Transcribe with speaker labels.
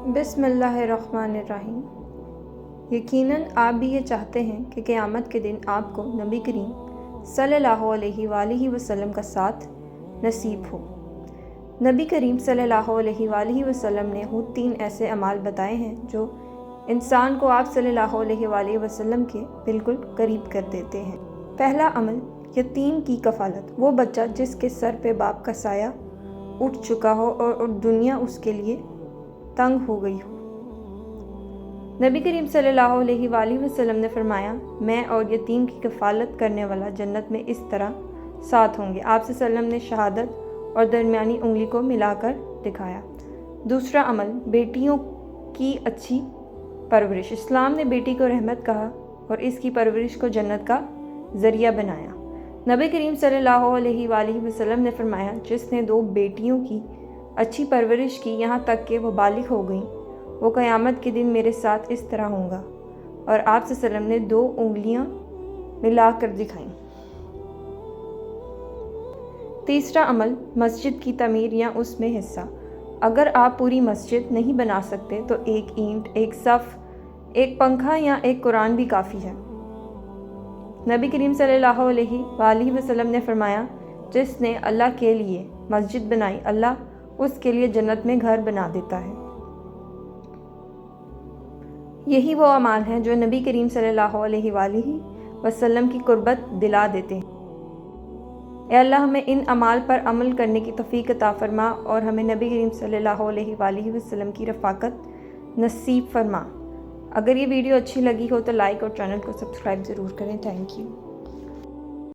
Speaker 1: بسم اللہ الرحمن الرحیم۔ یقیناً آپ بھی یہ چاہتے ہیں کہ قیامت کے دن آپ کو نبی کریم صلی اللہ علیہ وآلہ وسلم کا ساتھ نصیب ہو۔ نبی کریم صلی اللہ علیہ وآلہ وسلم نے خود 3 ایسے اعمال بتائے ہیں جو انسان کو آپ صلی اللہ علیہ وآلہ وسلم کے بالکل قریب کر دیتے ہیں۔ پہلا عمل، یتیم کی کفالت۔ وہ بچہ جس کے سر پہ باپ کا سایہ اٹھ چکا ہو اور دنیا اس کے لیے تنگ ہو گئی ہو۔ نبی کریم صلی اللہ علیہ وآلہ وسلم نے فرمایا، میں اور یتیم کی کفالت کرنے والا جنت میں اس طرح ساتھ ہوں گے۔ آپ صلی اللہ علیہ وسلم نے شہادت اور درمیانی انگلی کو ملا کر دکھایا۔ دوسرا عمل، بیٹیوں کی اچھی پرورش۔ اسلام نے بیٹی کو رحمت کہا اور اس کی پرورش کو جنت کا ذریعہ بنایا۔ نبی کریم صلی اللہ علیہ وآلہ وسلم نے فرمایا، جس نے 2 بیٹیوں کی اچھی پرورش کی یہاں تک کہ وہ بالغ ہو گئیں، وہ قیامت کے دن میرے ساتھ اس طرح ہوں گا۔ اور آپ صلی اللہ علیہ وسلم نے 2 انگلیاں ملا کر دکھائیں۔ تیسرا عمل، مسجد کی تعمیر یا اس میں حصہ۔ اگر آپ پوری مسجد نہیں بنا سکتے تو 1 اینٹ، 1 صف، 1 پنکھا یا 1 قرآن بھی کافی ہے۔ نبی کریم صلی اللہ علیہ وآلہ وسلم نے فرمایا، جس نے اللہ کے لیے مسجد بنائی، اللہ اس کے لیے جنت میں گھر بنا دیتا ہے۔ یہی وہ اعمال ہیں جو نبی کریم صلی اللہ علیہ وآلہ وسلم کی قربت دلا دیتے ہیں۔ اے اللہ، ہمیں ان اعمال پر عمل کرنے کی توفیق عطا فرما اور ہمیں نبی کریم صلی اللہ علیہ وآلہ وسلم کی رفاقت نصیب فرما۔ اگر یہ ویڈیو اچھی لگی ہو تو لائک اور چینل کو سبسکرائب ضرور کریں۔ Thank you.